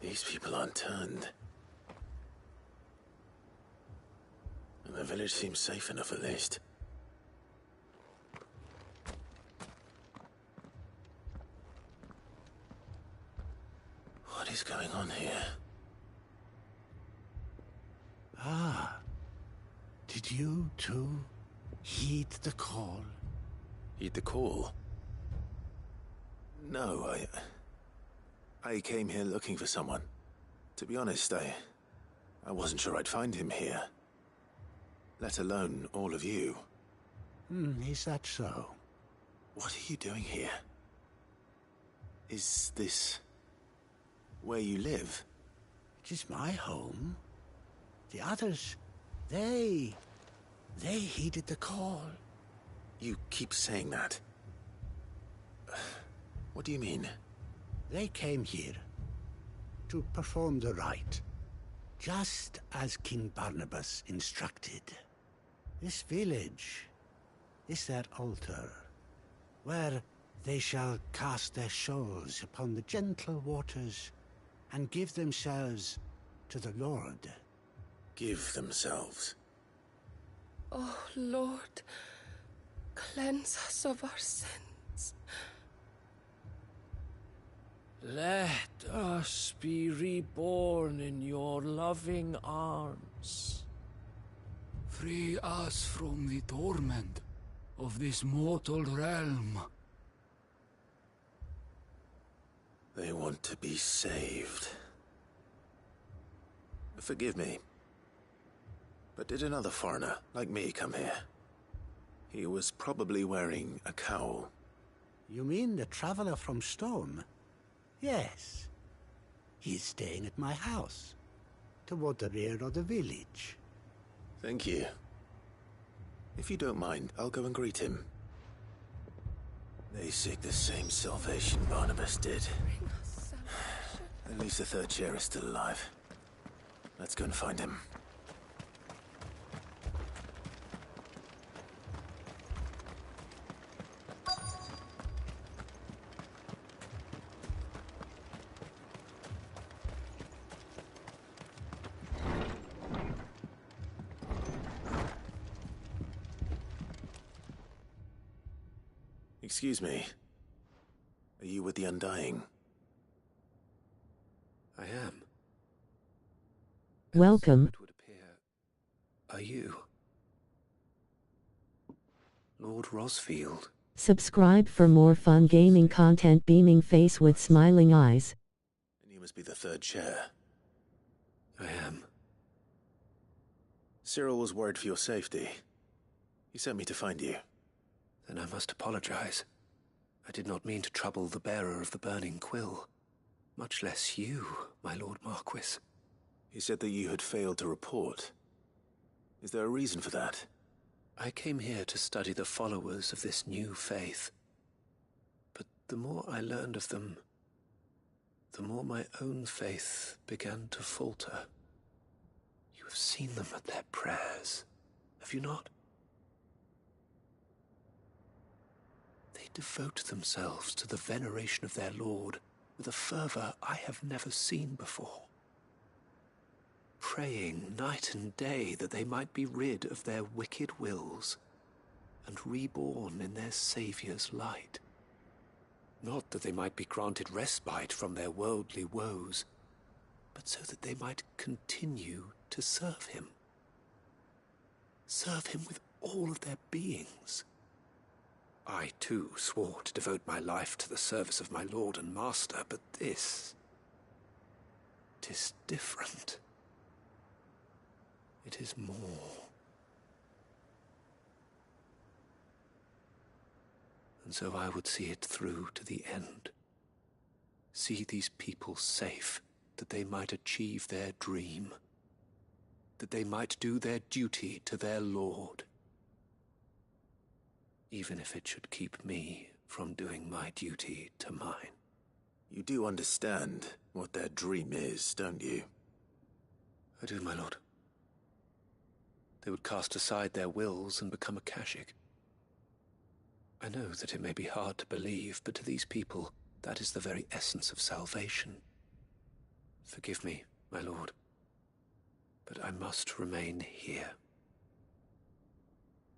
These people aren't turned. And the village seems safe enough at least. What is going on here? Ah. Did you, too, heed the call? Heed the call? No, I came here looking for someone. To be honest, I wasn't sure I'd find him here. Let alone all of you. Is that so? What are you doing here? Is this where you live? It is my home. The others, they heeded the call. You keep saying that. What do you mean? They came here to perform the rite, just as King Barnabas instructed. This village is their altar, where they shall cast their souls upon the gentle waters and give themselves to the Lord. Give themselves? Oh, Lord, cleanse us of our sins. Let us be reborn in your loving arms. Free us from the torment of this mortal realm. They want to be saved. Forgive me, but did another foreigner like me come here? He was probably wearing a cowl. You mean the traveler from Storm? Yes. He is staying at my house, toward the rear of the village. Thank you. If you don't mind, I'll go and greet him. They seek the same salvation Barnabas did. Bring us salvation. At least the third chair is still alive. Let's go and find him. Excuse me. Are you with the Undying? I am. Welcome. It would appear. Are you? Lord Rosfield? Subscribe for more fun gaming content. Beaming face with smiling eyes. And you must be the third chair. I am. Cyril was worried for your safety. He sent me to find you. Then I must apologize. I did not mean to trouble the bearer of the burning quill. Much less you, my Lord Marquis. He said that you had failed to report. Is there a reason for that? I came here to study the followers of this new faith. But the more I learned of them, the more my own faith began to falter. You have seen them at their prayers, have you not? They devote themselves to the veneration of their Lord with a fervor I have never seen before. Praying night and day that they might be rid of their wicked wills and reborn in their Saviour's light. Not that they might be granted respite from their worldly woes, but so that they might continue to serve him. Serve him with all of their beings. I, too, swore to devote my life to the service of my Lord and Master, but this... 'tis different. It is more. And so I would see it through to the end. See these people safe, that they might achieve their dream. That they might do their duty to their Lord. Even if it should keep me from doing my duty to mine. You do understand what their dream is, don't you? I do, my lord. They would cast aside their wills and become Akashic. I know that it may be hard to believe, but to these people, that is the very essence of salvation. Forgive me, my lord, but I must remain here.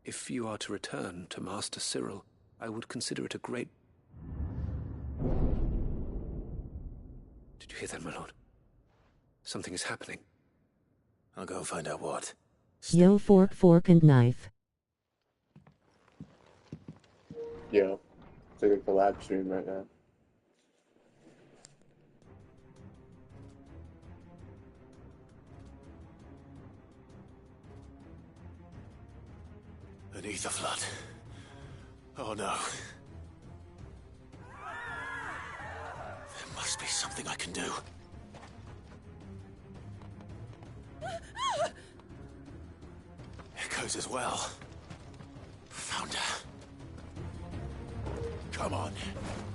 If you are to return to Master Cyril, I would consider it a great... Did you hear that, my lord? Something is happening. I'll go and find out what. Yo, fork and knife. Yeah, it's like a collab stream right now. An ether flood. Oh no. There must be something I can do. Echoes as well. Found her. Come on.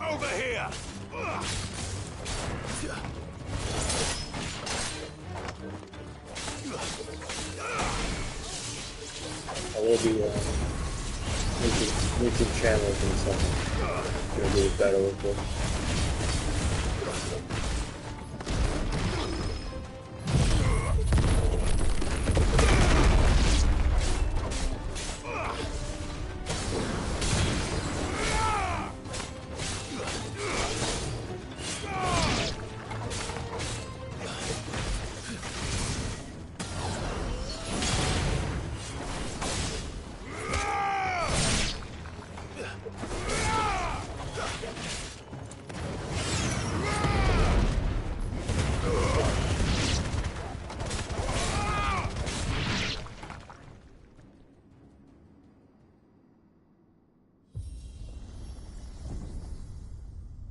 Over here! I will be making channels and stuff. Gonna do it better with this.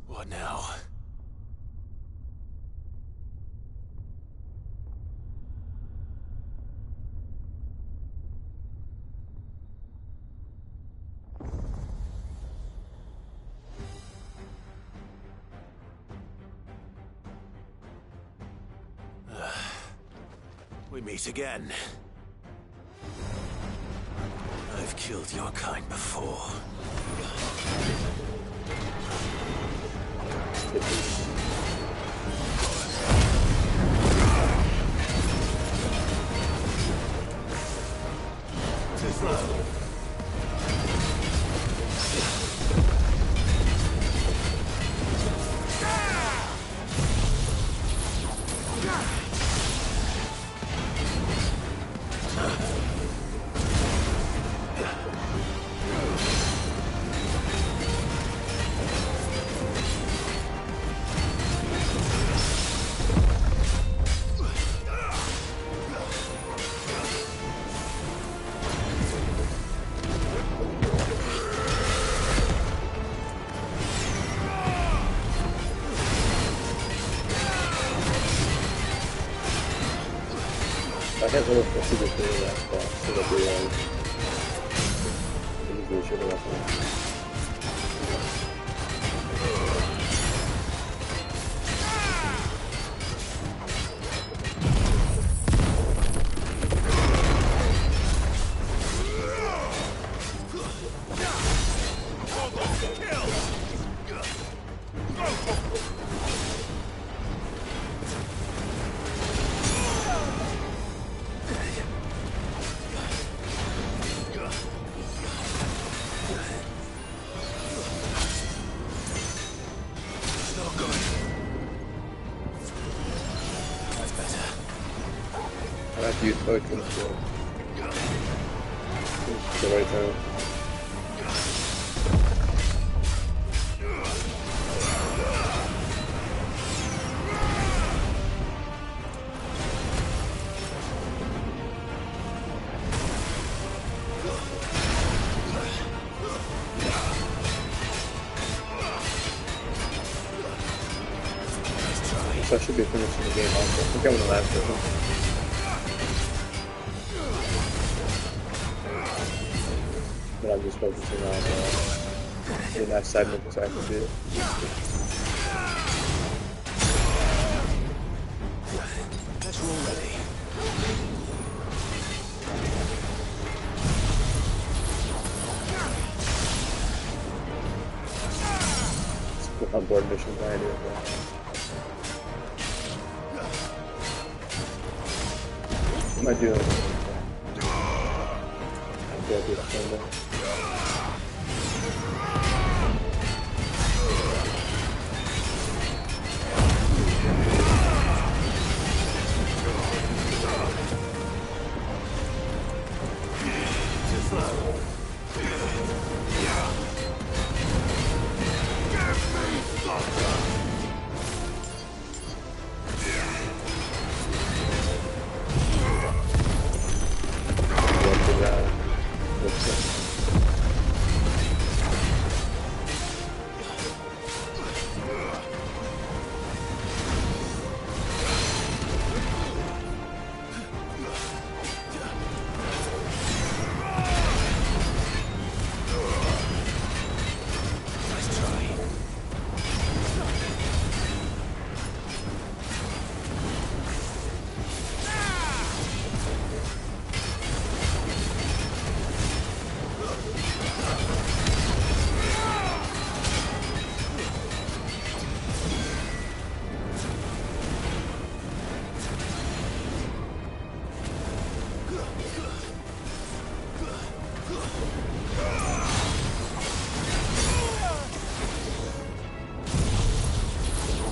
What now? We meet again. I've killed your kind before. Too slow. I can't really see the thing in that spot, so that'd be easily should have left it. I have to use potions for the right time. So I should be finishing the game also. I think I'm in the last one. But I'm just focusing on the last segment so I can do it. That's all ready. It's on board missions I do as well. Might do it. I'll go this window.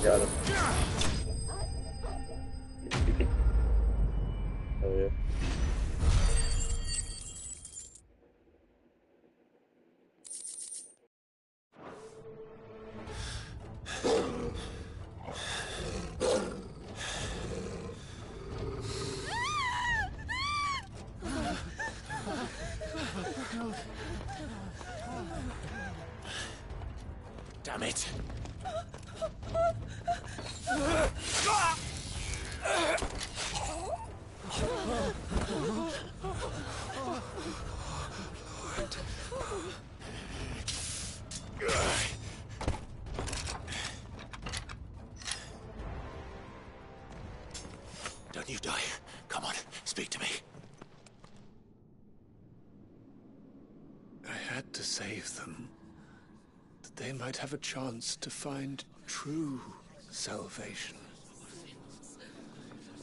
Got him. Oh yeah. Damn it. Don't you die. Come on, speak to me. I had to save them, that they might have a chance to find true salvation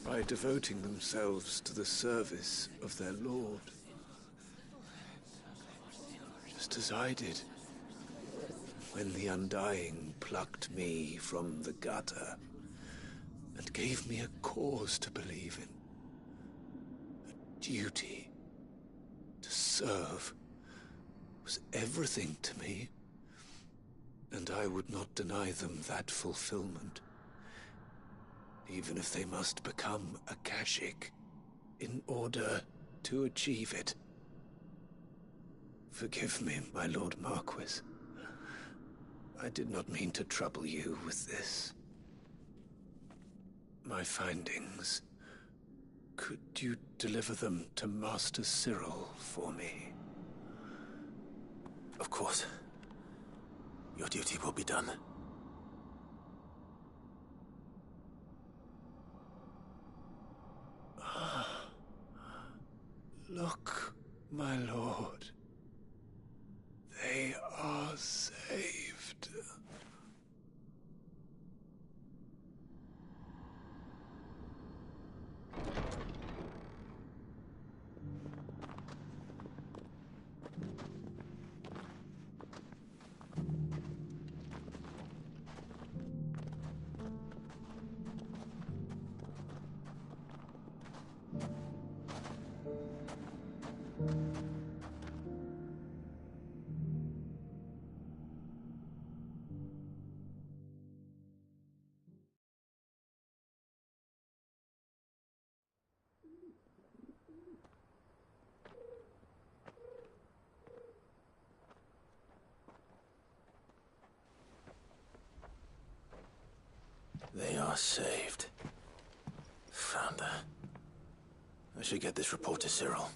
by devoting themselves to the service of their Lord, just as I did when the Undying plucked me from the gutter and gave me a cause to believe in, a duty to serve was everything to me, and I would not deny them that fulfillment, even if they must become a Kashik in order to achieve it. Forgive me, my Lord Marquis. I did not mean to trouble you with this. My findings. Could you deliver them to Master Cyril for me? Of course. Your duty will be done. Look, my lord. They are saved. They are saved. Founder. I should get this report to Cyril.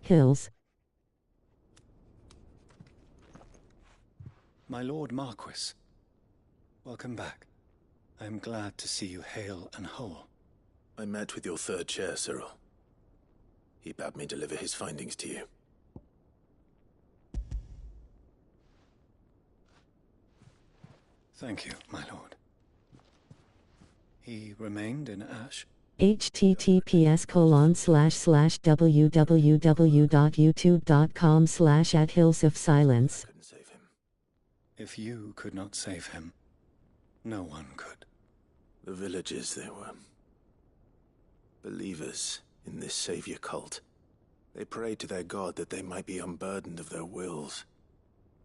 Hills. My Lord Marquis, welcome back. I am glad to see you hale and whole. I met with your third chair, Cyril. He bade me deliver his findings to you. Thank you, my lord. He remained in Ash? https://www.youtube.com/@hillsofsilence. Couldn't save him. If you could not save him, no one could. The villagers, they were believers in this savior cult. They prayed to their god that they might be unburdened of their wills.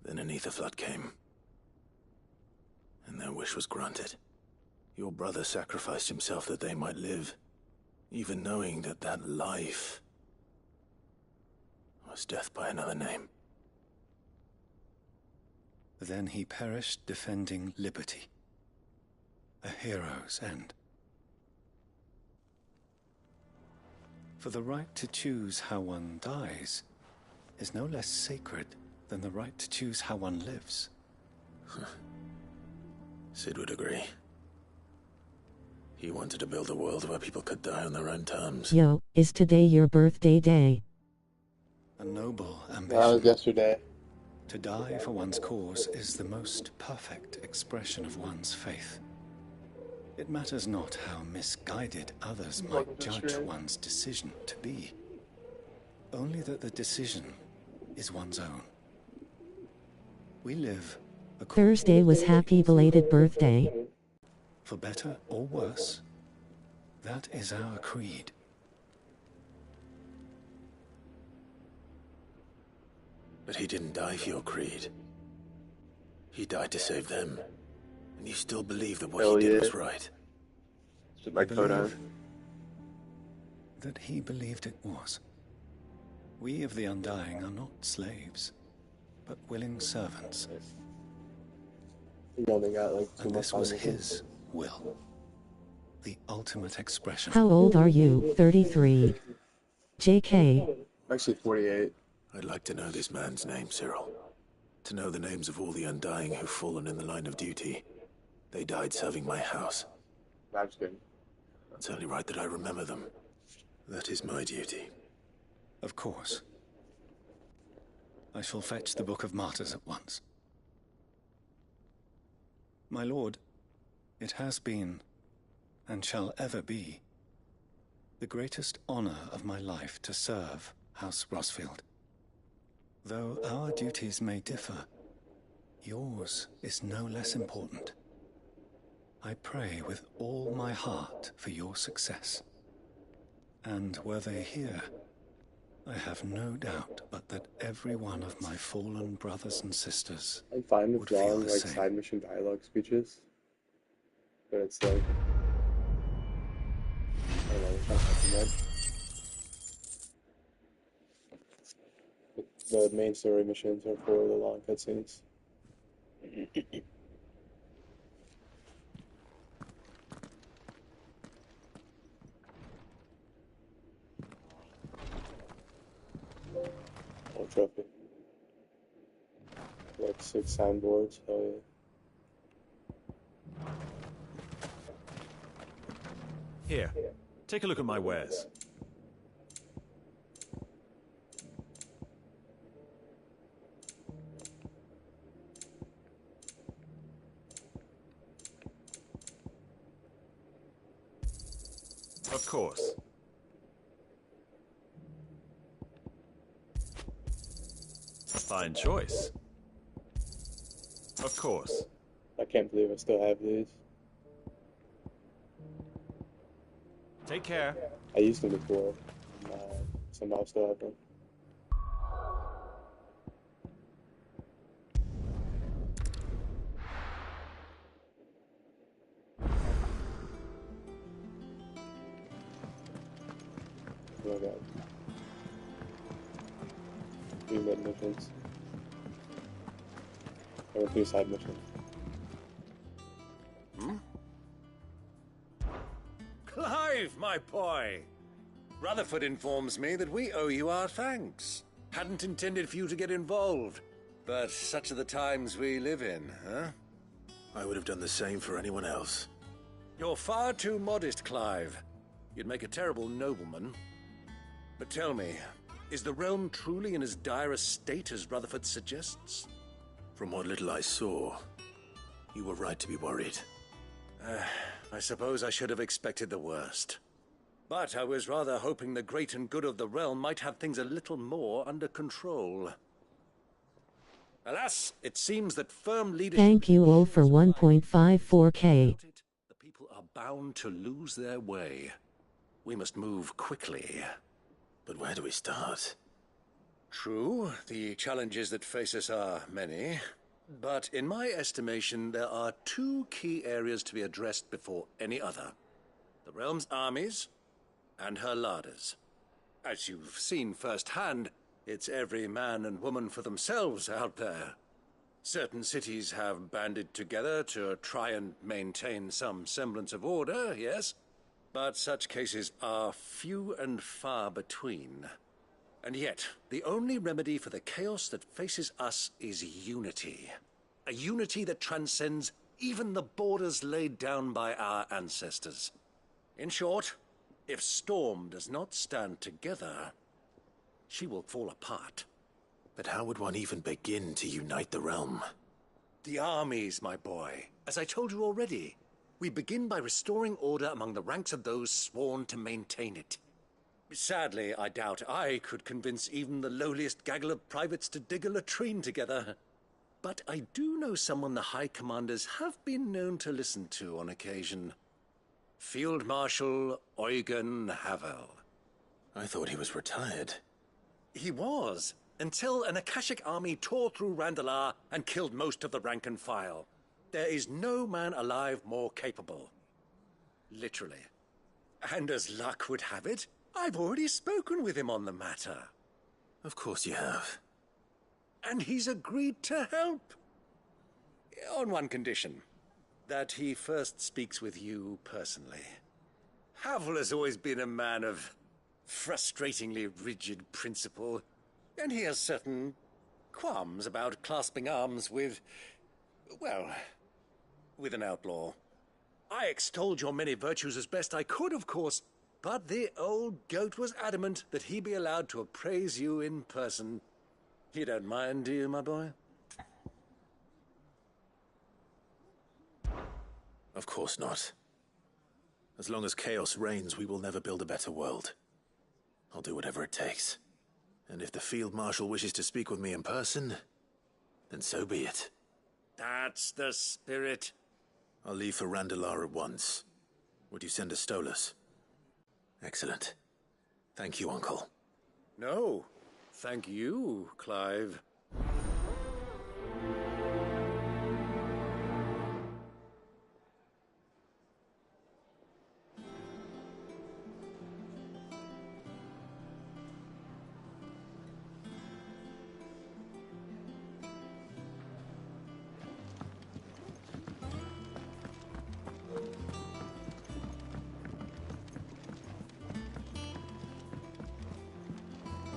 Then an ether flood came, and their wish was granted. Your brother sacrificed himself that they might live, even knowing that that life was death by another name. Then he perished defending liberty. A hero's end. For the right to choose how one dies is no less sacred than the right to choose how one lives. Sid would agree. He wanted to build a world where people could die on their own terms. Yo, is today your birthday day? A noble That was ambition. yesterday. To die for one's cause is the most perfect expression of one's faith. It matters not how misguided others might judge one's decision to be. Only that the decision is one's own. We live Thursday was happy belated birthday. for better or worse. That is our creed. But he didn't die for your creed. He died to save them. And you still believe that what Hell he did yeah. was right. Put my coat on. Believe that he believed it was. We of the Undying are not slaves, but willing servants. You only got like 2 And more this was finals. his will. The ultimate expression. How old are you? 33. JK. Actually 48. I'd like to know this man's name, Cyril. To know the names of all the Undying who've fallen in the line of duty. They died serving my house. I'm just kidding. It's only right that I remember them. That is my duty. Of course. I shall fetch the Book of Martyrs at once. My lord, it has been, and shall ever be, the greatest honor of my life to serve House Rosfield. Though our duties may differ, yours is no less important. I pray with all my heart for your success. And were they here, I have no doubt but that every one of my fallen brothers and sisters I'm fine with would feel drawing the like same. side mission dialogue speeches. But it's like, I don't know, it's not something bad. The main story missions are for the long cutscenes. Oh, trophy. Like 6 soundboards, hell yeah. Here, take a look at my wares. Of course. Fine choice. Of course. I can't believe I still have these. Take care. I used them before. And, somehow I still have them. Oh my god. 3 mid missions. Or 3 side missions. Clive, my boy! Rutherford informs me that we owe you our thanks. Hadn't intended for you to get involved, but such are the times we live in, huh? I would have done the same for anyone else. You're far too modest, Clive. You'd make a terrible nobleman. But tell me, is the realm truly in as dire a state as Rutherford suggests? From what little I saw, you were right to be worried. I suppose I should have expected the worst. But I was rather hoping the great and good of the realm might have things a little more under control. Alas, it seems that firm leadership... Thank you all for 1.54k. The people are bound to lose their way. We must move quickly. But where do we start? True, the challenges that face us are many. But in my estimation, there are two key areas to be addressed before any other. The realm's armies and her larders. As you've seen firsthand, it's every man and woman for themselves out there. Certain cities have banded together to try and maintain some semblance of order, yes, but such cases are few and far between. And yet, the only remedy for the chaos that faces us is unity. A unity that transcends even the borders laid down by our ancestors. In short, if Storm does not stand together, she will fall apart. But how would one even begin to unite the realm? The armies, my boy. As I told you already, we begin by restoring order among the ranks of those sworn to maintain it. Sadly, I doubt I could convince even the lowliest gaggle of privates to dig a latrine together. But I do know someone the High Commanders have been known to listen to on occasion. Field Marshal Eugen Havel. I thought he was retired. He was, until an Akashic army tore through Randalar and killed most of the rank and file. There is no man alive more capable. Literally. And as luck would have it, I've already spoken with him on the matter. Of course you have. And he's agreed to help. On one condition. That he first speaks with you personally. Havel has always been a man of frustratingly rigid principle, and he has certain qualms about clasping arms with, well, with an outlaw. I extolled your many virtues as best I could, of course, but the old goat was adamant that he be allowed to appraise you in person. You don't mind, do you, my boy? Of course not. As long as chaos reigns, we will never build a better world. I'll do whatever it takes. And if the Field Marshal wishes to speak with me in person, then so be it. That's the spirit. I'll leave for Randalar at once. Would you send a Stolas? Excellent. Thank you, Uncle. No, thank you, Clive.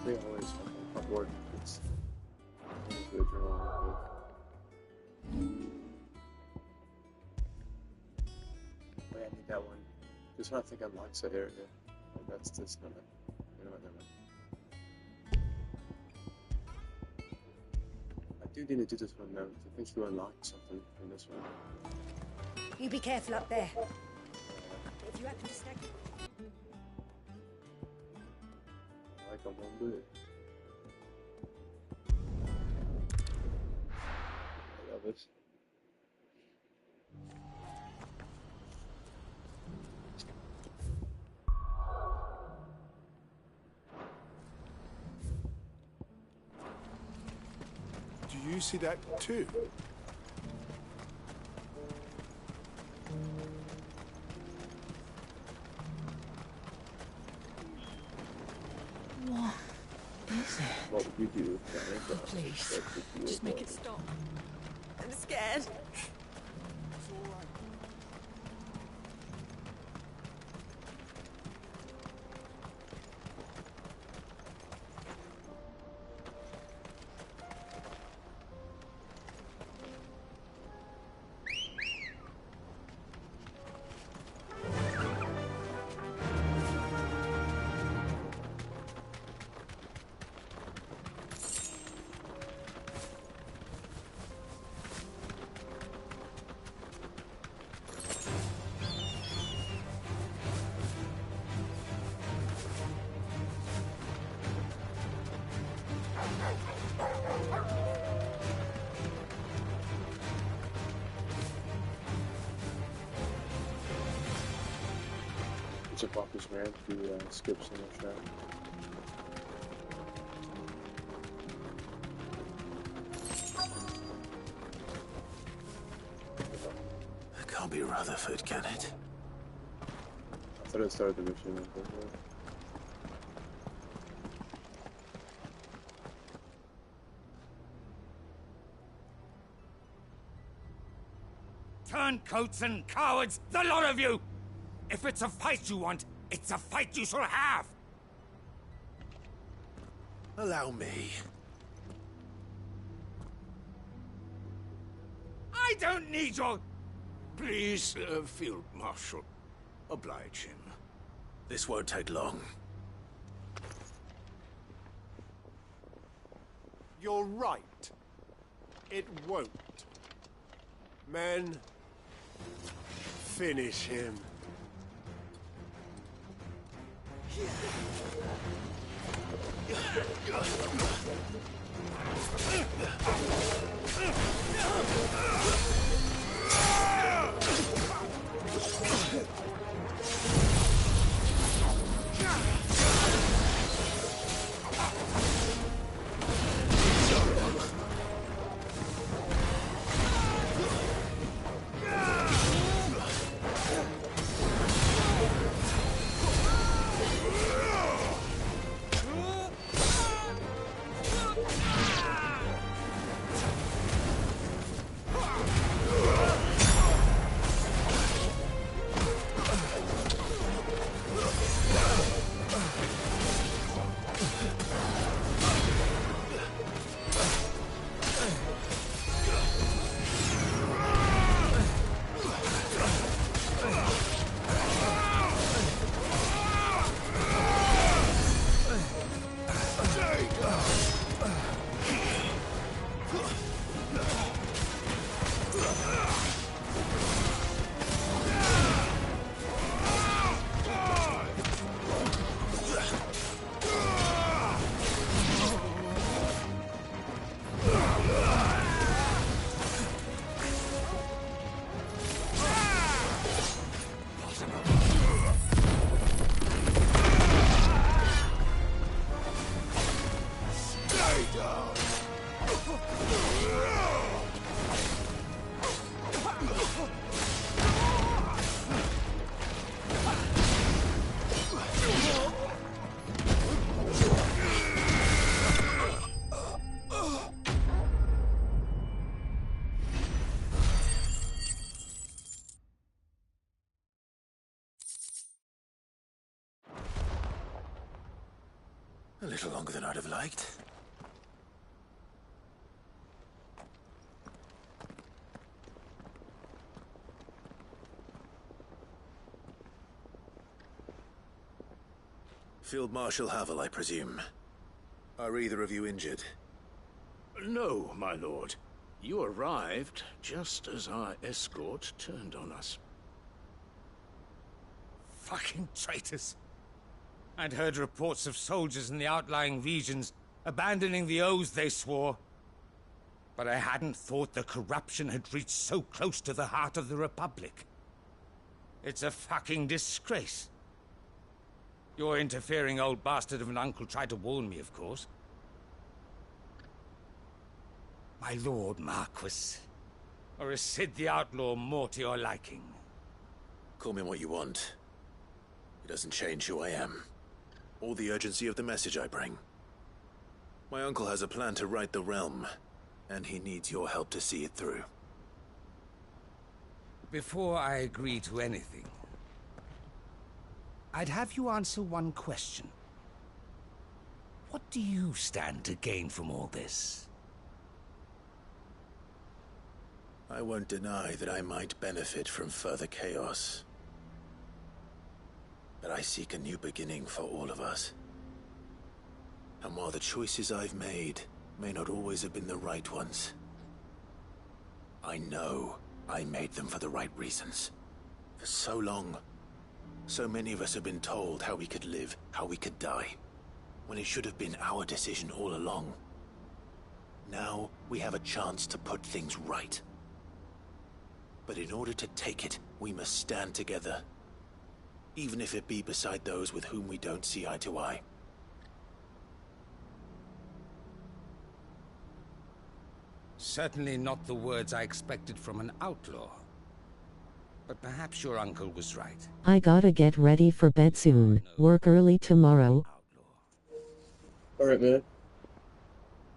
They always fucking upward. It's good drawing. Oh, yeah, I need that one. Just when I think I'm like so here. Like that's this one. You know what? Never mind. I do need to do this one now. I think you unlocked something in this one. You be careful up there. If you happen to stack. Like a one bit. I love this. Do you see that too? What is it? What would you do? Please, just make it stop. I'm scared. It's a Bacchus rant if you skip so much out. It can't be Rutherford, can it? I thought it started the mission. Turncoats and cowards, the lot of you! If it's a fight you want, it's a fight you shall have! Allow me. I don't need your... Please, Field Marshal. Oblige him. This won't take long. You're right. It won't. Men, finish him. A little longer than I'd have liked. Field Marshal Havel, I presume. Are either of you injured? No, my lord. You arrived just as our escort turned on us. Fucking traitors. I'd heard reports of soldiers in the outlying regions abandoning the oaths they swore. But I hadn't thought the corruption had reached so close to the heart of the Republic. It's a fucking disgrace. Your interfering old bastard of an uncle tried to warn me, of course. My Lord Marquis. Or is Sid the Outlaw more to your liking? Call me what you want. It doesn't change who I am. Or the urgency of the message I bring. My uncle has a plan to right the realm, and he needs your help to see it through. Before I agree to anything, I'd have you answer one question. What do you stand to gain from all this? I won't deny that I might benefit from further chaos. But I seek a new beginning for all of us. And while the choices I've made may not always have been the right ones, I know I made them for the right reasons. For so long, so many of us have been told how we could live, how we could die, when it should have been our decision all along. Now we have a chance to put things right. But in order to take it, we must stand together. even if it be beside those with whom we don't see eye to eye. Certainly not the words I expected from an outlaw. But perhaps your uncle was right. I gotta get ready for bed soon. Work early tomorrow. Alright, man.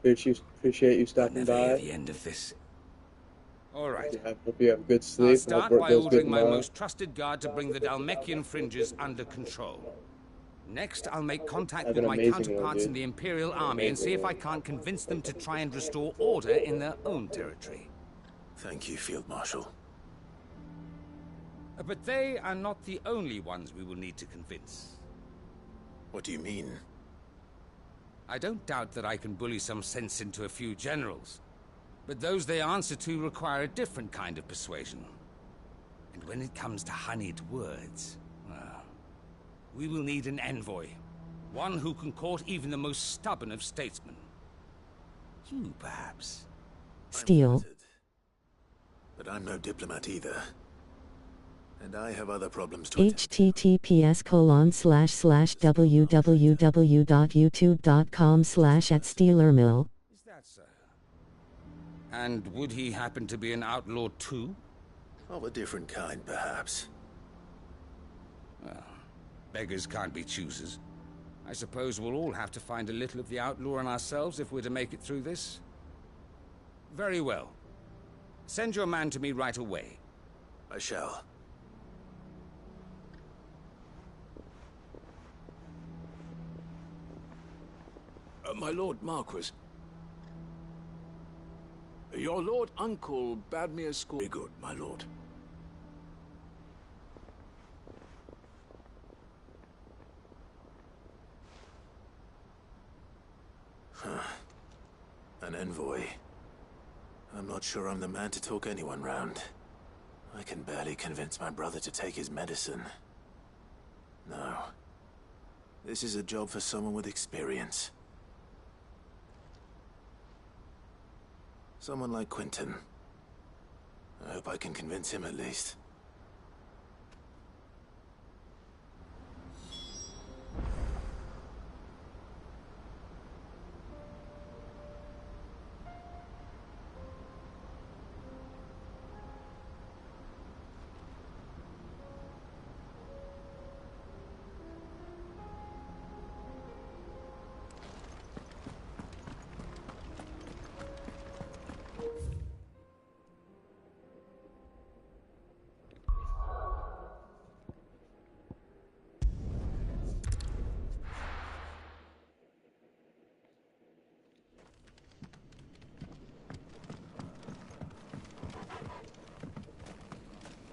Appreciate you stopping by. The end of this. All right. Hope you have a good sleep. I'll start Hope work by goes good ordering my tomorrow. most trusted guard to bring the Dalmekian fringes under control. Next, I'll make contact Have with an my amazing counterparts one, dude. in the Imperial Army and see if I can't convince them to try and restore order in their own territory. Thank you, Field Marshal. But they are not the only ones we will need to convince. What do you mean? I don't doubt that I can bully some sense into a few generals. But those they answer to require a different kind of persuasion. And when it comes to honeyed words, well, we will need an envoy. One who can court even the most stubborn of statesmen. You, perhaps. Steal. But I'm no diplomat either. And I have other problems to attend. https://www.youtube.com/@stealermill. Is that so? And would he happen to be an outlaw too? Of a different kind, perhaps. Well, beggars can't be choosers. I suppose we'll all have to find a little of the outlaw in ourselves if we're to make it through this. Very well. Send your man to me right away. I shall. My Lord Marquis. Your Lord Uncle bade me escort. Very good, my lord. An envoy. I'm not sure I'm the man to talk anyone round. I can barely convince my brother to take his medicine. No. This is a job for someone with experience. Someone like Quentin. I hope I can convince him at least.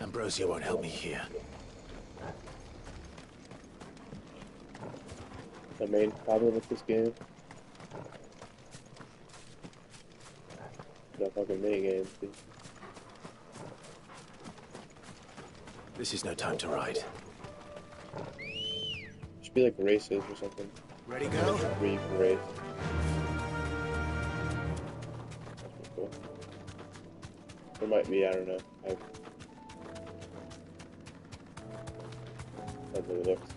Ambrosia won't help me here. The main problem with this game. The fucking minigames, dude. This is no time to ride. Should be like races or something. Ready, go? Where you can race. That's pretty cool. There might be, I don't know. That really looks.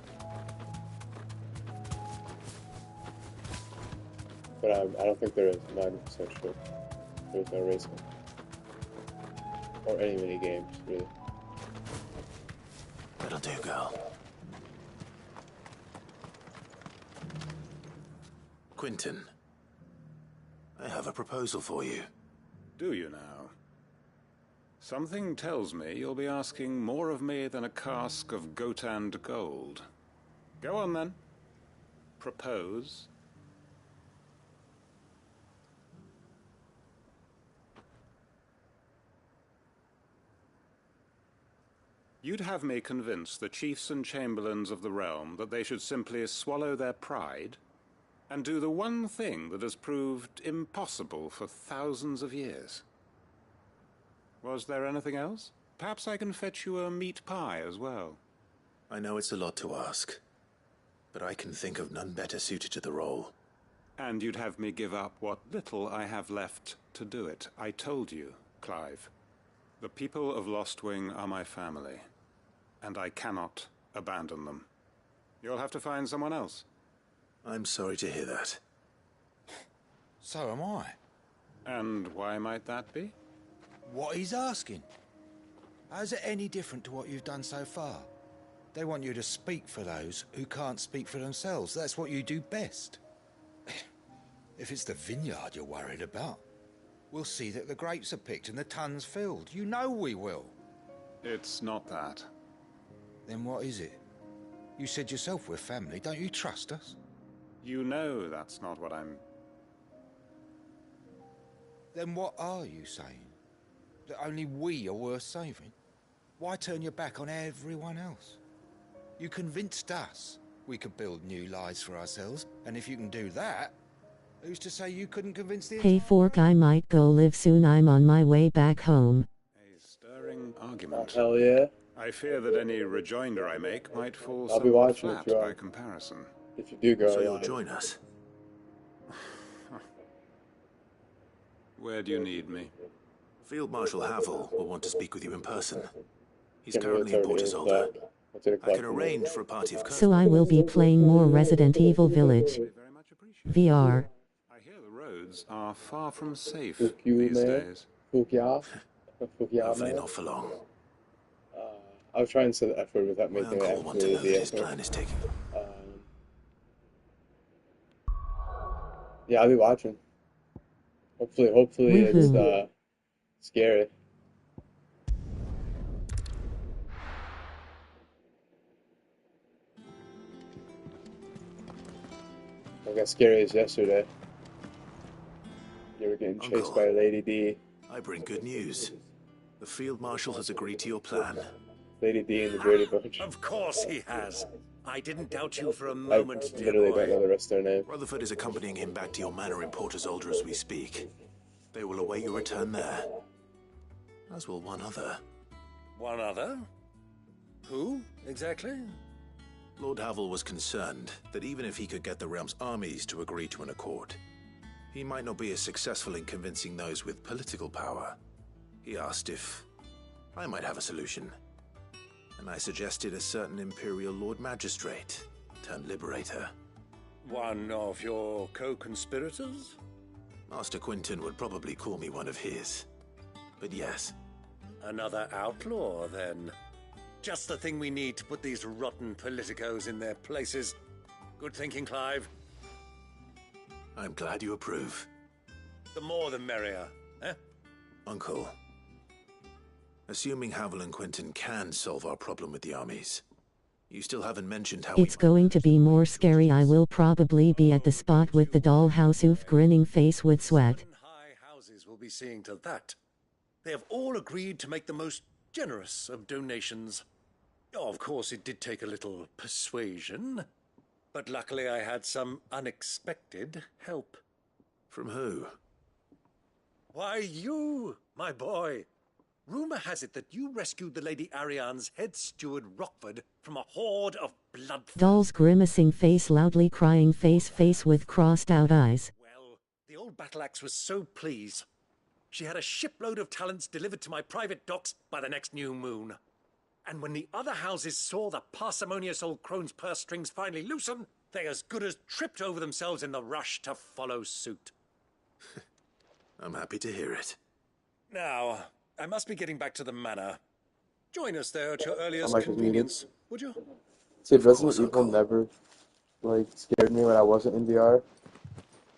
But I don't think there is. I'm 90% sure. There's no racing. Or any mini games, really. That'll do, girl. Quentin, I have a proposal for you. Do you now? Something tells me you'll be asking more of me than a cask of Gotand gold. Go on, then. Propose. You'd have me convince the chiefs and chamberlains of the realm that they should simply swallow their pride and do the one thing that has proved impossible for thousands of years. Was there anything else? Perhaps I can fetch you a meat pie as well. I know it's a lot to ask, but I can think of none better suited to the role. And you'd have me give up what little I have left to do it. I told you, Clive. The people of Lostwing are my family, and I cannot abandon them. You'll have to find someone else. I'm sorry to hear that. So am I. And why might that be? What he's asking. How's it any different to what you've done so far? They want you to speak for those who can't speak for themselves. That's what you do best. If it's the vineyard you're worried about, we'll see that the grapes are picked and the tons filled. You know we will. It's not that. Then what is it? You said yourself we're family. Don't you trust us? You know that's not what I'm... Then what are you saying? That only we are worth saving? Why turn your back on everyone else? You convinced us we could build new lives for ourselves, and if you can do that, who's to say you couldn't convince the... Hey Fork, I might go live soon. I'm on my way back home. A stirring argument. Hell yeah. I fear that any rejoinder I make might fall I'll be somewhat watching flat if you are. by comparison. If you do go So you'll alive. join us? Where do you need me? Field Marshal Havel will want to speak with you in person. He's Can we currently in return to Portisolda. What's it I can arrange for a party of... So I will be playing more Resident Evil Village. VR. I hear the roads are far from safe Fuck you, these man. days. Hopefully not for long. I was trying to say the F word without My making it uncle wants to actually know the that F his word. plan is taking... Yeah, I'll be watching. Hopefully it's scary. I got scary as yesterday. You were getting chased Uncle. by Lady D. I bring good news. The Field Marshal has agreed to your plan. Lady D and the Dirty Bunch. Of course he has. I didn't doubt you for a I moment, dear literally boy. don't know the rest of their name. Rutherford is accompanying him back to your manor in Portisolda as we speak. They will await your return there. As will one other. One other? Who, exactly? Lord Havel was concerned that even if he could get the realm's armies to agree to an accord, he might not be as successful in convincing those with political power. He asked if I might have a solution, and I suggested a certain Imperial Lord Magistrate turned Liberator. One of your co-conspirators? Master Quinton would probably call me one of his. But yes. Another outlaw, then. Just the thing we need to put these rotten politicos in their places. Good thinking, Clive. I'm glad you approve. The more the merrier, eh? Uncle, assuming Havel and Quinton can solve our problem with the armies, you still haven't mentioned how It's going to be more scary. I will probably be at the spot with the dollhouse oof grinning face with sweat. High houses will be seeing to that. They have all agreed to make the most generous of donations. Oh, of course, it did take a little persuasion, but luckily I had some unexpected help. From who? Why, you, my boy. Rumor has it that you rescued the Lady Ariane's head steward Rockford from a horde of bloodthirsty... Doll's grimacing face, loudly crying face with crossed out eyes. Well, the old battle axe was so pleased. She had a shipload of talents delivered to my private docks by the next new moon. And when the other houses saw the parsimonious old crone's purse strings finally loosen, they as good as tripped over themselves in the rush to follow suit. I'm happy to hear it. Now, I must be getting back to the manor. Join us there at your earliest like convenience, would you? See, Resident Evil never, like, scared me when I wasn't in VR.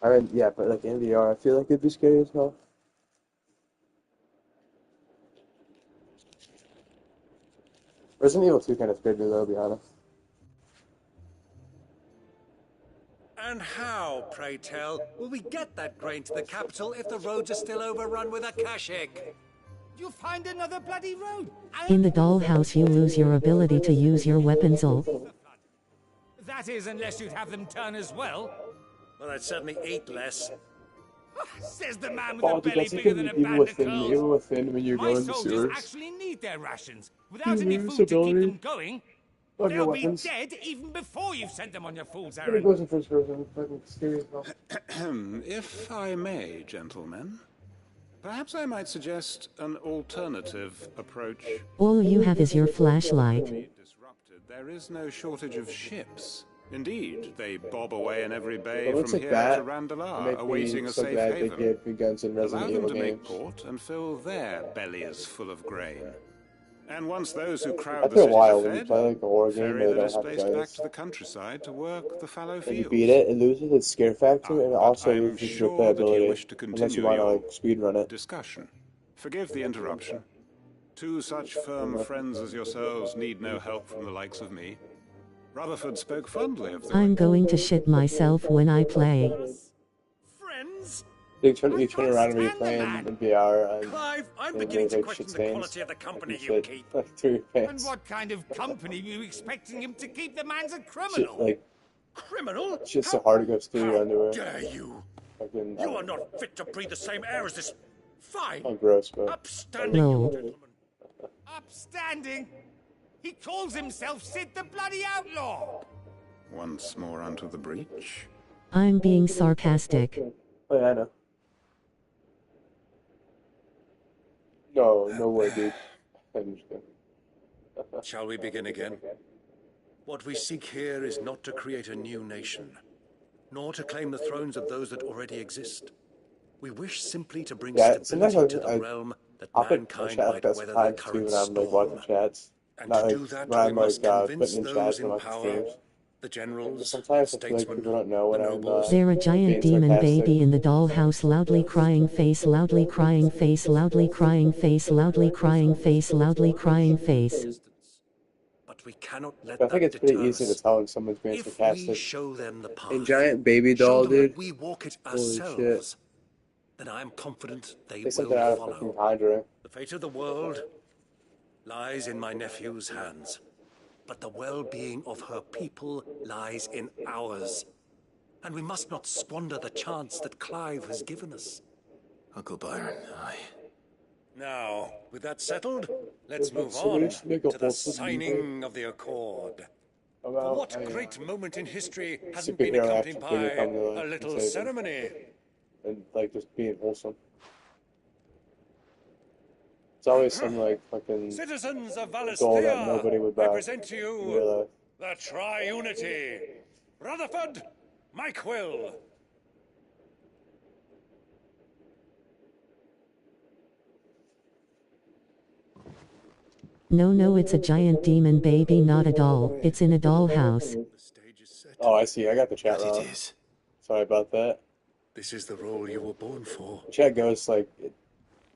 I mean, yeah, but, like, in VR, I feel like it'd be scary as hell. Resident Evil 2 kind of scared me, though, to be honest. And how, pray tell, will we get that grain to the capital if the roads are still overrun with akashic? You find another bloody road. In the dollhouse you lose your ability to use your weapons ult. That is, unless you'd have them turn as well. Well, I'd certainly eat less. Says the man with Oh, a dude, belly that's like bigger than a Evil band of Within, curls. Evil Within when you're My going to soldiers sewers. actually need their rations. Without You any lose food to keep ability them going, of your they'll be weapons. dead even before you've sent them on your fool's When it errand. goes in first person, it's fucking scary as hell. If I may, gentlemen, perhaps I might suggest an alternative approach. All you have is your flashlight. There is no shortage of ships. Indeed, they bob away in every bay But looks from like here that to Randalar, make awaiting me a so safe glad they haven. gave me guns in Resident Allow them Evil to games. make port and fill their bellies full of grain. And once those who crowd the After a cities while, are when you fed, play like a horror game ferry where the they don't have displaced back guns, to the countryside to work the fallow and you fields. beat it, it loses its scare factor, and it also I'm loses its sure that you replayability, wish to unless you continue want to your like speedrun it. discussion. Forgive the interruption. Two such firm friends as yourselves need no help from the likes of me. Rutherford spoke fondly of the... I'm going to shit myself when I play. Friends? You turn around and you're playing in VR, and Clive, I'm there's, beginning to like, question shit the stains quality of the company and you shit, keep. like through your And pants. what kind of company were you expecting him to keep? The man's a Shit, criminal. like, Criminal? shit's so hard it goes through your underwear. Dare you? Fucking, You are not fit to breathe the same air as this fine, oh, gross, but upstanding Lol. gentleman. Upstanding? He calls himself Sid the Bloody Outlaw. Once more onto the breach. I'm being sarcastic. Oh, yeah, I know. No way, dude. I'm just kidding. Shall we begin again? What we seek here is not to create a new nation, nor to claim the thrones of those that already exist. We wish simply to bring Yeah, sometimes stability to the realm that I'll put mankind chat might that's weather the times too current when I'm like storm. watching chats. And Not to like do that, when we I'm like must convince putting in those chats in when I'm power, streams. the generals, Sometimes I feel like statesmen, people don't know when I'm There a giant being demon sarcastic. baby in the dollhouse, loudly crying face, loudly crying face, loudly crying face, loudly crying face, loudly crying face. But we cannot let But I think that it's pretty deter easy to us. tell when someone's being If we sarcastic. show them the path, And giant baby show doll, them dude. that we walk it Holy shit. ourselves, then I am confident they They will sent that out of fucking follow. Hydra. The fate of the world lies in my nephew's hands, but the well-being of her people lies in ours. And we must not squander the chance that Clive has given us. Uncle Byron, Now, with that settled, let's But move somebody on should make a to the wholesome signing of the Accord. For about what a great moment in history hasn't been superhero accompanied action by figure come to a life little and save them. ceremony? And like just being wholesome. It's always some like fucking Citizens of goal that nobody Valisthea, would I buy present to in you real life. the Triunity. Rutherford, Mike Will. No, it's a giant demon baby, not a doll. It's in a dollhouse. Oh, I see. I got the chat But it wrong. is. Sorry about that. This is the role you were born for. The chat goes like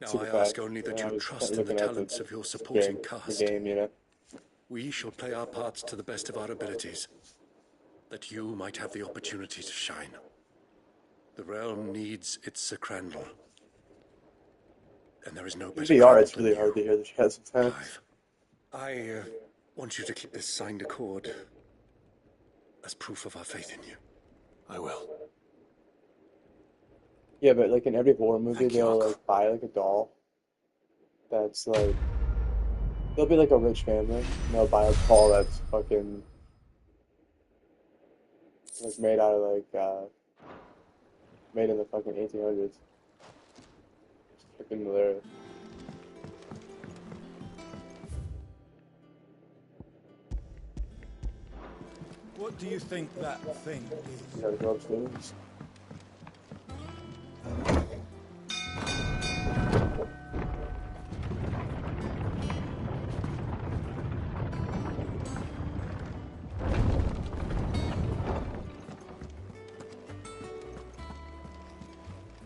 Now super I fast. ask only that when I you was trust in the looking at talents of your supporting the cast. game, you know. We shall play our parts to the best of our abilities, that you might have the opportunity to shine. The realm needs its Sacrandal, and there is no In better VR, crowd it's than really you. hard to hear the chat sometimes. Clive, I want you to keep this signed accord as proof of our faith in you. I will. Yeah, but like in every horror movie, Thank you, they'll Uncle. like buy like a doll that's like they'll be like a rich family, and they'll buy a doll that's fucking like made out of like made in the fucking 1800s. It's freaking hilarious. What do you think that thing is? You gotta go upstairs.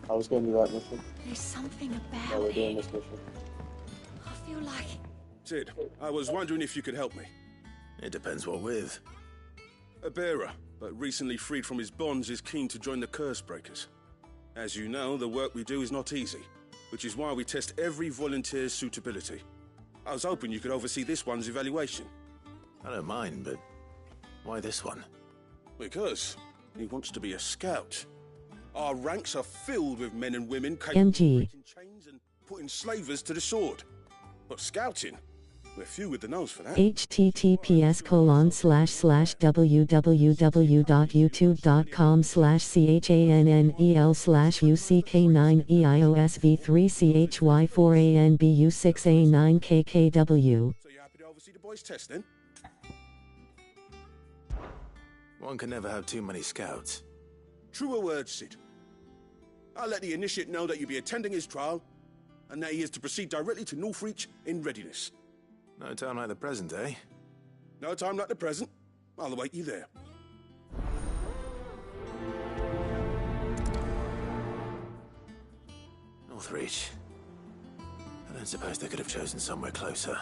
I was gonna do that mission. There's something Yeah, about we're doing it. this mission. I feel like Sid, I was wondering if you could help me. It depends what with. A bearer, but recently freed from his bonds, is keen to join the Curse Breakers. As you know, the work we do is not easy, which is why we test every volunteer's suitability. I was hoping you could oversee this one's evaluation. I don't mind, but why this one? Because he wants to be a scout. Our ranks are filled with men and women capable of MG. breaking chains and putting slavers to the sword. But scouting, we're few with the nose for that. https://www.youtube.com/CHANNEL/UCK9EIOSV3CHY4ANBU6A9KKW. So you happy to oversee the boys' test then? One can never have too many scouts. Truer words, Sid. I'll let the initiate know that you'll be attending his trial, and that he is to proceed directly to Northreach in readiness. No time like the present, eh? No time like the present. I'll await you there. Northreach. I don't suppose they could have chosen somewhere closer.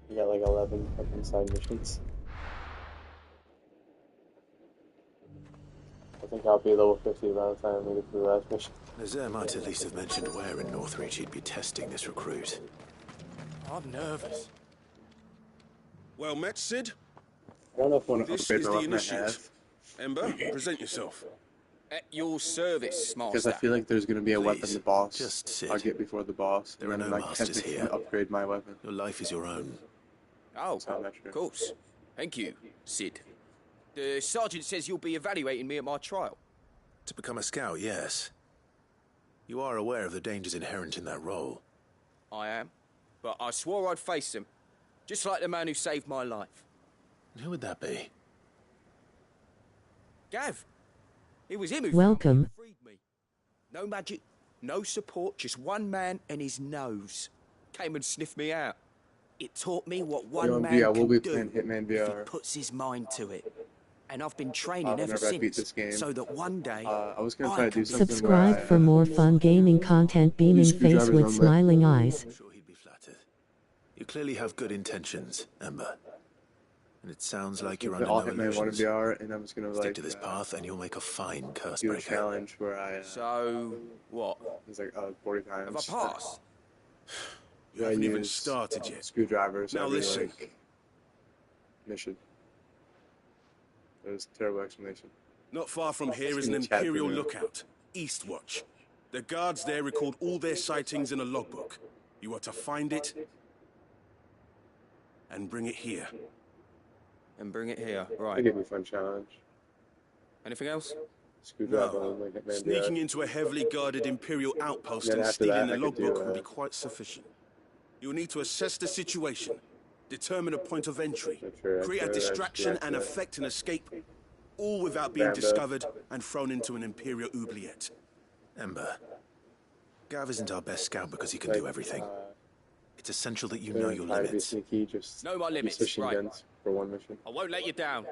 You got like 11 fucking side missions. I think I'll be level 50 by the time we get to the last mission. Nazir might at least have mentioned where in Northreach he'd be testing this recruit. I'm nervous. Well met, Sid. I don't know if I want to This upgrade is my the weapon I initiate. have. Ember, present yourself. At your service, Master. Because I feel like there's going to be a weapon Please, the boss. just sit. I'll get before the boss. There are and then, no like, masters technically here. upgrade my weapon. Your life is your own. Oh, So I'm not sure. of course. Thank you, Sid. The sergeant says you'll be evaluating me at my trial. To become a scout, yes. You are aware of the dangers inherent in that role. I am. But I swore I'd face them. Just like the man who saved my life. And who would that be? Gav. It was him who Welcome. freed me. No magic, no support, just one man and his nose. Came and sniffed me out. It taught me what one man yeah, we'll can be do playing Hitman if he VR. puts his mind to it. And I've been training ever whenever I beat since, this game. so that one day I was gonna try to do something Subscribe where I, for more fun gaming content. Beaming face with only. smiling eyes. I'm sure he'd be flattered. You clearly have good intentions, Ember. And it sounds like you're under I'll no Hitman 1 in illusions. VR, and I'm just gonna Stick like to this path and you'll make a fine curse do a breaker. challenge where I So, what? it's like 40 times. Have I passed? You I haven't even use started yet. Screwdrivers. Now every, listen. like, mission. That was a terrible explanation. Not far from here is an It's gonna chat Imperial through that. lookout, Eastwatch. The guards there record all their sightings in a logbook. You are to find it and bring it here. And bring it here, That right. gave me a fun challenge. Anything else? Screwdriver, No. like Hitman Sneaking VR. into a heavily guarded Imperial outpost Then and after stealing that, a I could do, logbook will be quite sufficient. You'll need to assess the situation, determine a point of entry, sure, create a sure, distraction sure, and sure. effect an escape, all without being Rambo. discovered and thrown into an Imperial oubliette. Ember. Gav isn't our best scout because he can do everything. It's essential that you know your try to be limits. sneaky, just Know my use limits, fishing right. guns for one mission. I won't let you down.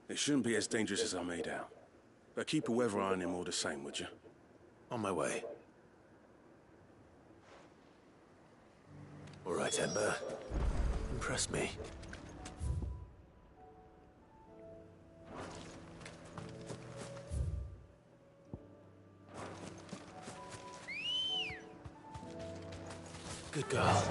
It shouldn't be as dangerous as I made out. But keep a weather eye on him all the same, would you? On my way. All right, Ember. Impress me. Good girl.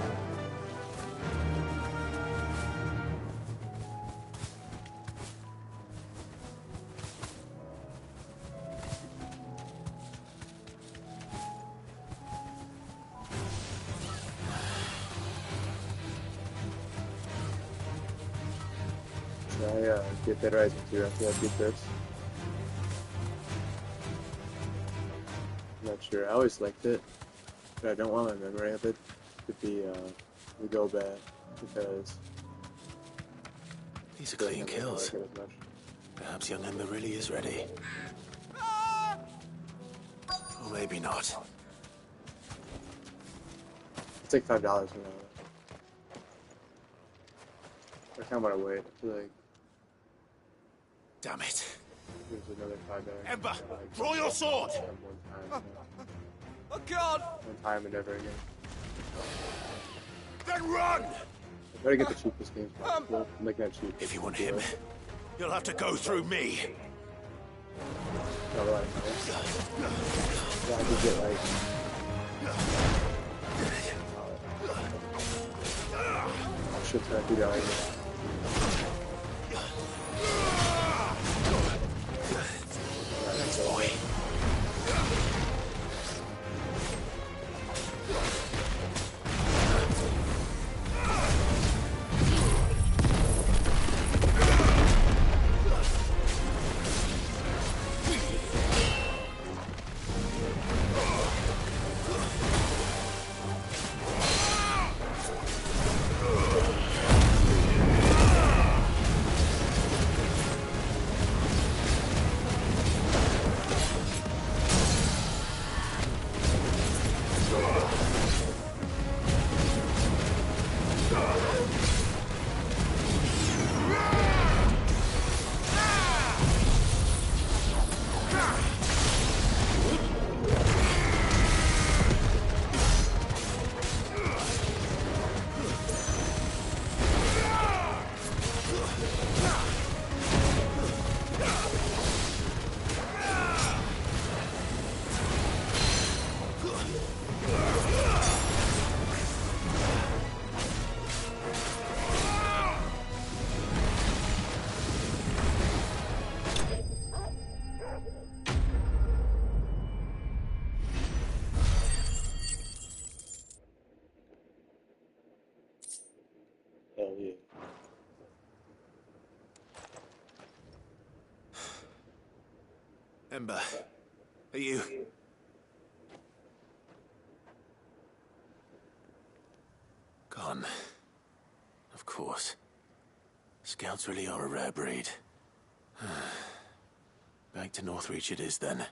Should I get Dead Rising 2 after I beat this? I'm not sure. I always liked it, but I don't want my memory of it to be to go bad because These are clean I don't kills. like it as much. Perhaps young Ember really is ready. Or maybe not. It's like $5 now. I kind of want to wait. I feel like Damn it. there's another $5. Ember, Like, draw your sword! one time, Oh, God! one time and never again. Then run! I try to get the cheapest games possible. Like not cheap. If you want him, You'll have to go through me. No, like, yeah, I could get like. Oh shit, I do that. Thanks, boy. Ember, are you... Gone. Of course. Scouts really are a rare breed. Back to Northreach it is, then.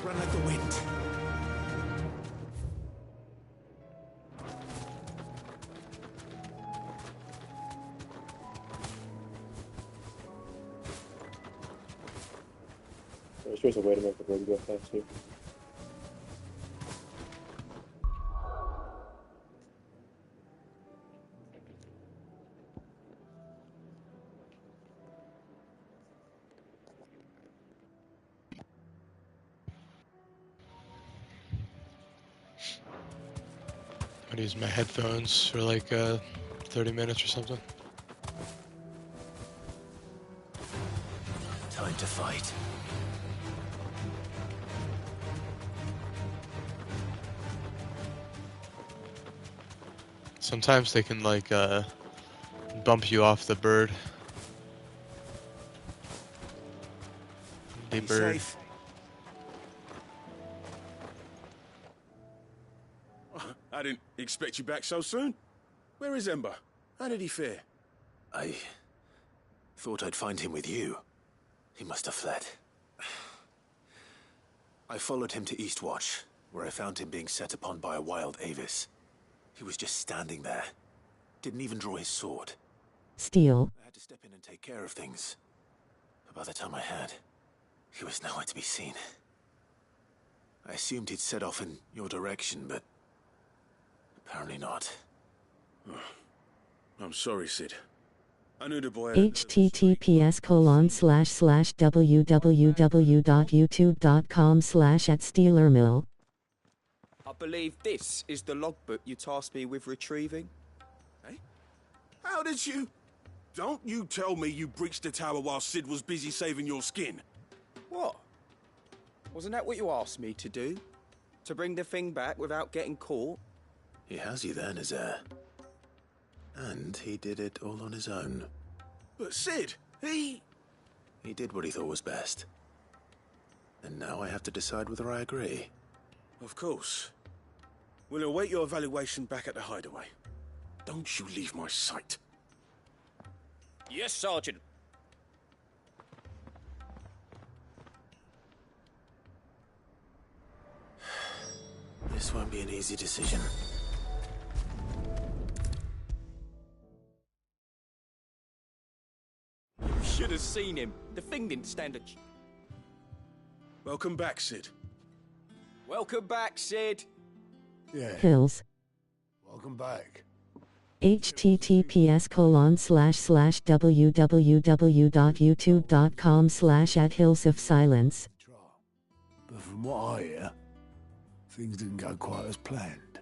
Run like the wind. There's just a way to make the road go faster. I'm gonna use my headphones for like 30 minutes or something. Time to fight. Sometimes they can like bump you off the bird. The bird. Safe. I didn't expect you back so soon. Where is Ember? How did he fare? I thought I'd find him with you. He must have fled. I followed him to Eastwatch, where I found him being set upon by a wild Avis. He was just standing there. Didn't even draw his sword. Steal. I had to step in and take care of things. But by the time I had, he was nowhere to be seen. I assumed he'd set off in your direction, but apparently not. I'm sorry, Sid. I knew the boy... https://www.youtube.com/@stealermill. I believe this is the logbook you tasked me with retrieving. Hey? How did you... Don't you tell me you breached the tower while Sid was busy saving your skin. What? Wasn't that what you asked me to do? To bring the thing back without getting caught? He has you there, Nazaire. And he did it all on his own. But Sid, he did what he thought was best. And now I have to decide whether I agree. Of course. We'll await your evaluation back at the hideaway. Don't you leave my sight. Yes, Sergeant. This won't be an easy decision. You should have seen him. The thing didn't stand a... Welcome back, Sid. Welcome back, Sid. Yeah. Hills. Welcome back. https://www.youtube.com/@hillsofsilence. But from what I hear, things didn't go quite as planned.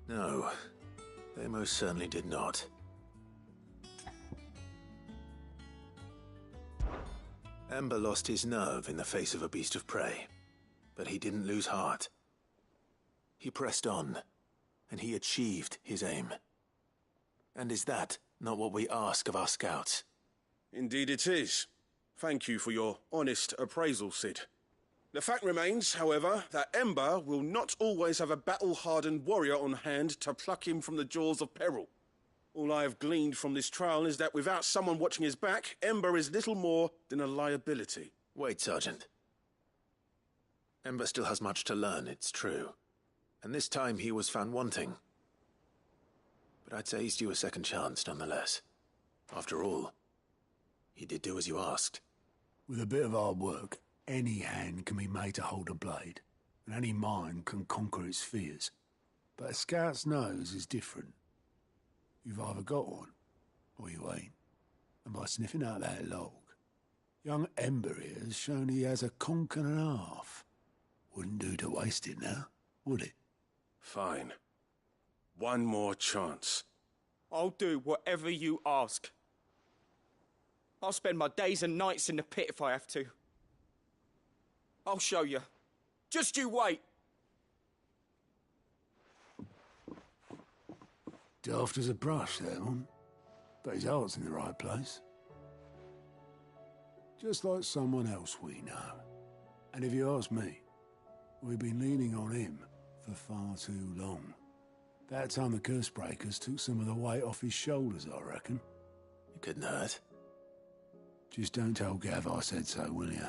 No, they most certainly did not. Ember lost his nerve in the face of a beast of prey, but he didn't lose heart. He pressed on, and he achieved his aim. And is that not what we ask of our scouts? Indeed it is. Thank you for your honest appraisal, Sid. The fact remains, however, that Ember will not always have a battle-hardened warrior on hand to pluck him from the jaws of peril. All I have gleaned from this trial is that without someone watching his back, Ember is little more than a liability. Wait, Sergeant. Ember still has much to learn, it's true. And this time he was found wanting. But I'd say he's due a second chance, nonetheless. After all, he did do as you asked. With a bit of hard work, any hand can be made to hold a blade, and any mind can conquer its fears. But a scout's nose is different. You've either got one, or you ain't. And by sniffing out that log, young Ember here has shown he has a conk and a half. Wouldn't do to waste it now, would it? Fine. One more chance. I'll do whatever you ask. I'll spend my days and nights in the pit if I have to. I'll show you. Just you wait. Daft as a brush, that one. But his heart's in the right place. Just like someone else we know. And if you ask me, we've been leaning on him for far too long. About time the Cursebreakers took some of the weight off his shoulders, I reckon. It couldn't hurt. Just don't tell Gav I said so, will you?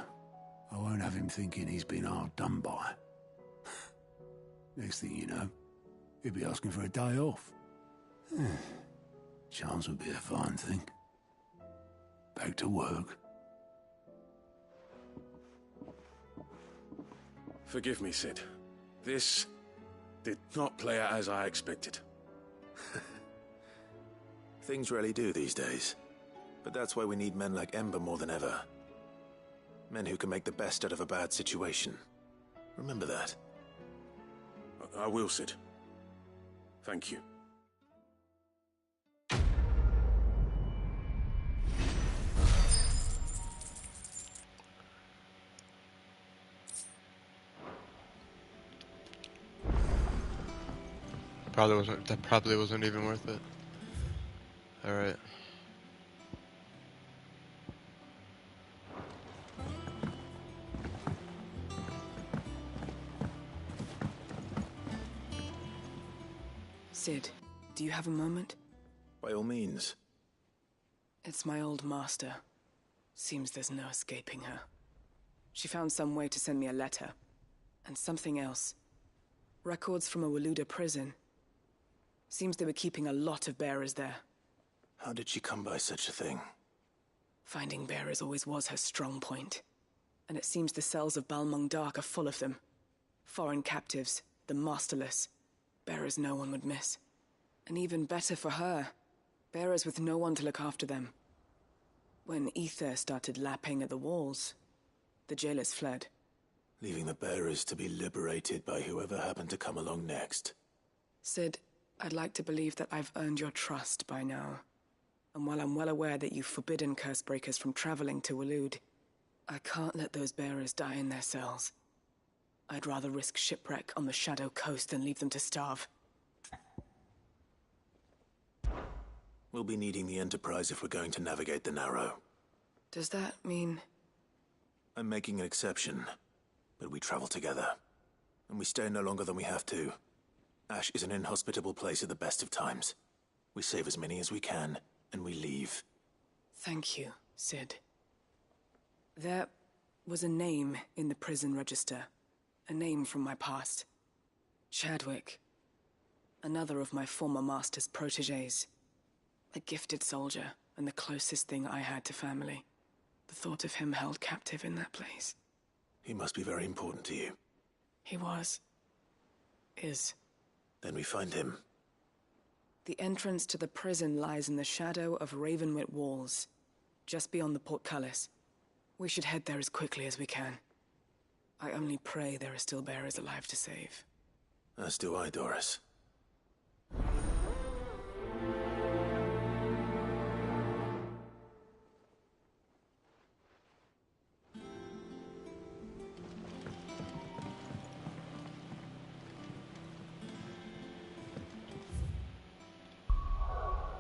I won't have him thinking he's been hard done by. Next thing you know, he'll be asking for a day off. Chance would be a fine thing. Back to work. Forgive me, Sid. This did not play out as I expected. Things rarely do these days. But that's why we need men like Ember more than ever. Men who can make the best out of a bad situation. Remember that. I will, Sid. Thank you. That probably wasn't even worth it. Alright. Sid, do you have a moment? By all means. It's my old master. Seems there's no escaping her. She found some way to send me a letter. And something else. Records from a Waluda prison. Seems they were keeping a lot of bearers there. How did she come by such a thing? Finding bearers always was her strong point. And it seems the cells of Balmung Dark are full of them. Foreign captives, the masterless. Bearers no one would miss. And even better for her, bearers with no one to look after them. When ether started lapping at the walls, the jailers fled. Leaving the bearers to be liberated by whoever happened to come along next. Sid, I'd like to believe that I've earned your trust by now. And while I'm well aware that you've forbidden Cursebreakers from traveling to Waloed, I can't let those bearers die in their cells. I'd rather risk shipwreck on the Shadow Coast than leave them to starve. We'll be needing the Enterprise if we're going to navigate the Narrow. Does that mean... I'm making an exception, but we travel together. And we stay no longer than we have to. Ash is an inhospitable place at the best of times. We save as many as we can, and we leave. Thank you, Sid. There was a name in the prison register. A name from my past. Chadwick. Another of my former master's protégés. A gifted soldier, and the closest thing I had to family. The thought of him held captive in that place. He must be very important to you. He was. Is. Then we find him. The entrance to the prison lies in the shadow of Ravenwit Walls, just beyond the portcullis. We should head there as quickly as we can. I only pray there are still bearers alive to save. As do I, Doris.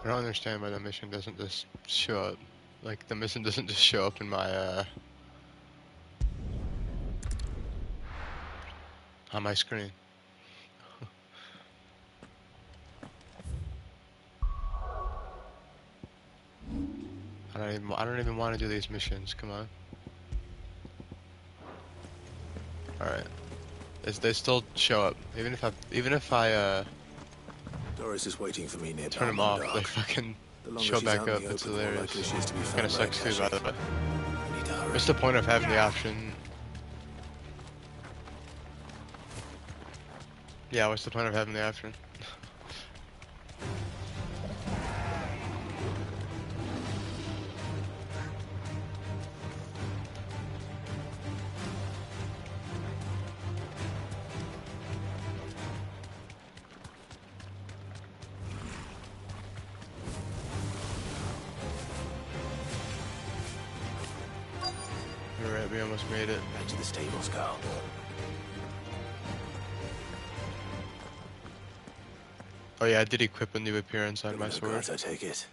I don't understand why the mission doesn't just show up. Like, the mission doesn't just show up in my, on my screen. I don't even want to do these missions, come on. Alright. They still show up. Even if I Doris is waiting for me near turn them off, they fucking show back up. It's hilarious. Kinda sucks too, by the way. What's the point of having the option? Yeah, what's the point of having the option? we almost made it. Back to the stables, Carl. Oh yeah, I did equip a new appearance on my No sword. guards, I take it.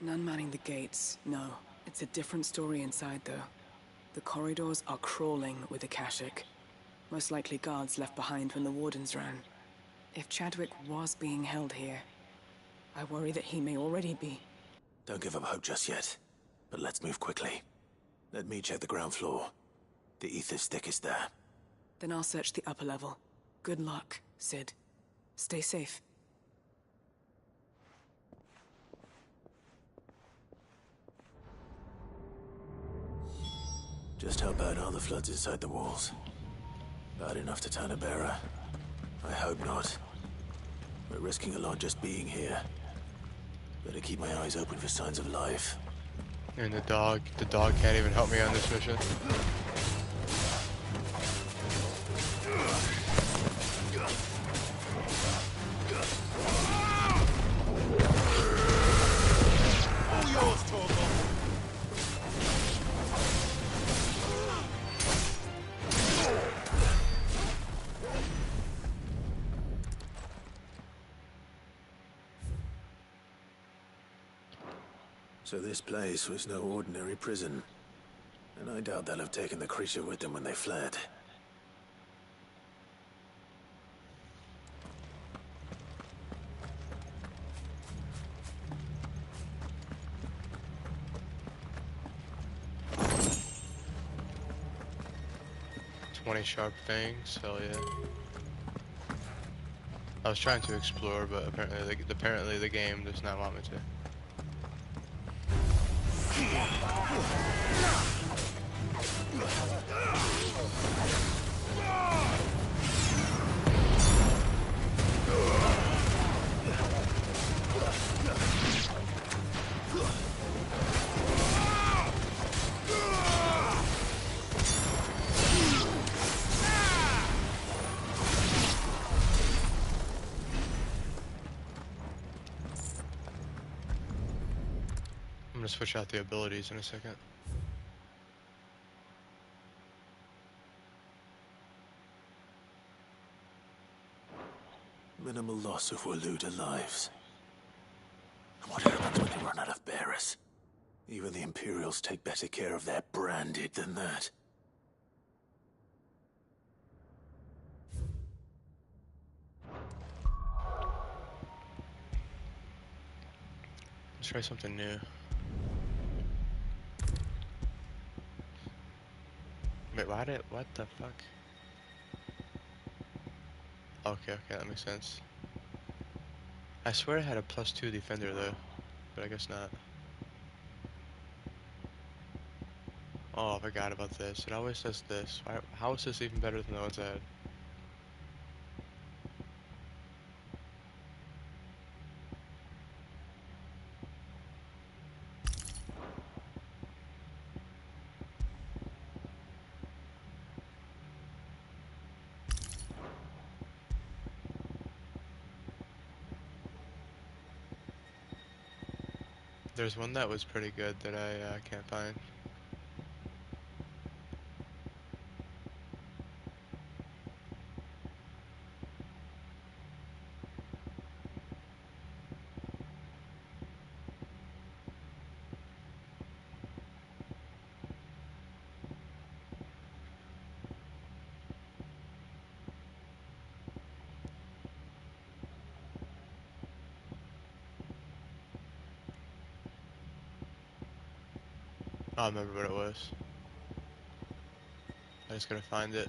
None manning the gates, no. It's a different story inside, though. The corridors are crawling with Akashic. Most likely guards left behind when the Wardens ran. If Chadwick was being held here, I worry that he may already be. Don't give up hope just yet. But let's move quickly. Let me check the ground floor. The ether's thickest there. Then I'll search the upper level. Good luck, Sid. Stay safe. Just how bad are the floods inside the walls? Bad enough to turn a bearer? I hope not. We're risking a lot just being here. Better keep my eyes open for signs of life. And the dog can't even help me on this mission. All yours, Torgal. So this place was no ordinary prison. And I doubt they'll have taken the creature with them when they fled. Sharp things, hell yeah. I was trying to explore, but apparently the game does not want me to. I'm gonna switch out the abilities in a second. Minimal loss of Waluda lives. What happens when they run out of bearers? Even the Imperials take better care of their branded than that. Let's try something new. Wait, what the fuck? Okay, that makes sense. I swear I had a +2 defender though, but I guess not. Oh, I forgot about this. It always says this. How is this even better than the ones I had? There's one that was pretty good that I can't find. I don't remember what it was. I just gotta find it.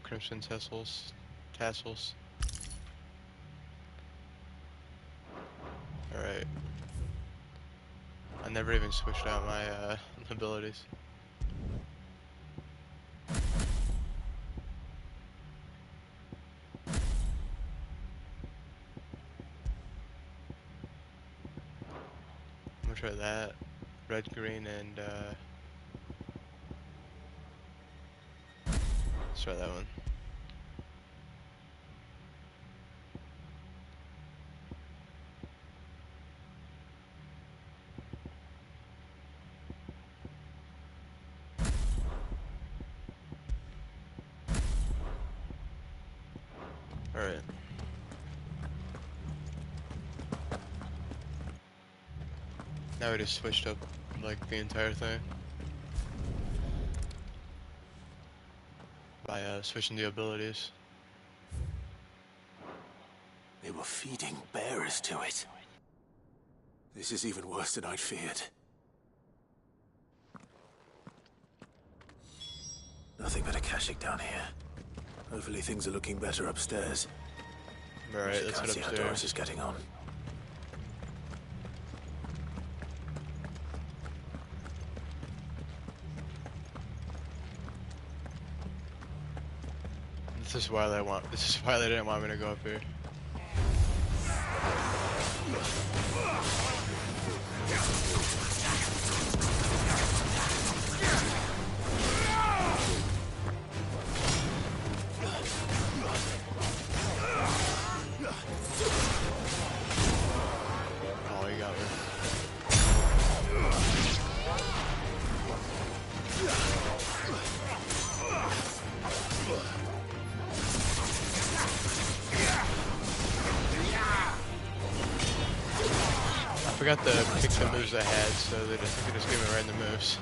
Crimson tassels. Alright. I never even switched out my abilities. I'm gonna try that. Red, green, and let's try that one. Now we just switched up like the entire thing by switching the abilities. They were feeding bearers to it. This is even worse than I'd feared. Nothing but a Kashyyyk down here. Hopefully things are looking better upstairs. Alright, let's head See how upstairs. Doris is getting on. This is why they didn't want me to go up here. Oh, you got me. I forgot to pick the moves I had, so they just give me random moves.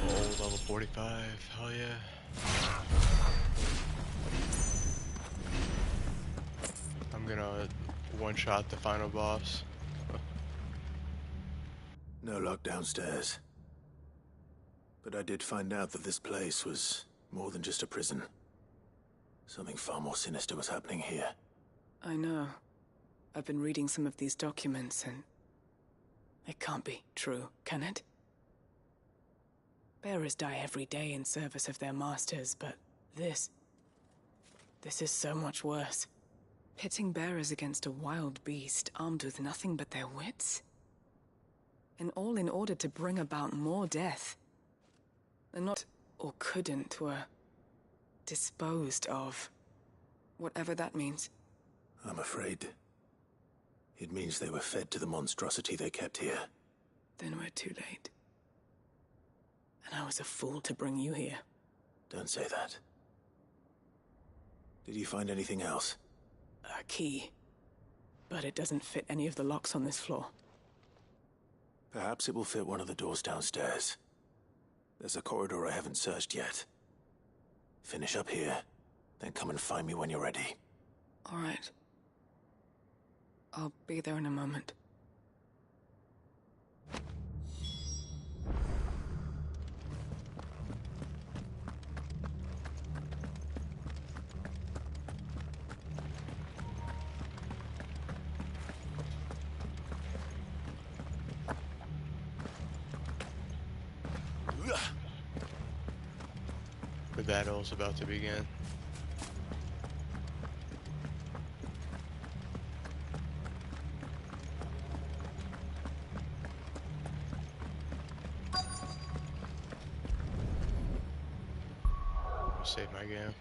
Oh, level 45, hell yeah. I'm gonna one-shot the final boss. No luck downstairs. But I did find out that this place was more than just a prison. Something far more sinister was happening here. I know. I've been reading some of these documents and... it can't be true, can it? Bearers die every day in service of their masters, but this is so much worse. Pitting bearers against a wild beast armed with nothing but their wits? And all in order to bring about more death. And not, or couldn't, were disposed of. Whatever that means. I'm afraid it means they were fed to the monstrosity they kept here. Then we're too late. And I was a fool to bring you here. Don't say that. Did you find anything else? A key. But it doesn't fit any of the locks on this floor. Perhaps it will fit one of the doors downstairs. There's a corridor I haven't searched yet. Finish up here, then come and find me when you're ready. All right. I'll be there in a moment. The battle's about to begin. I'll save my game.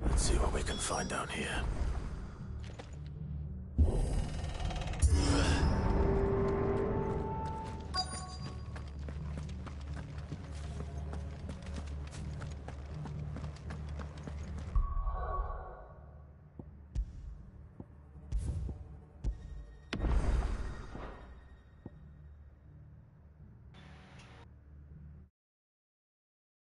Let's see what we can find down here.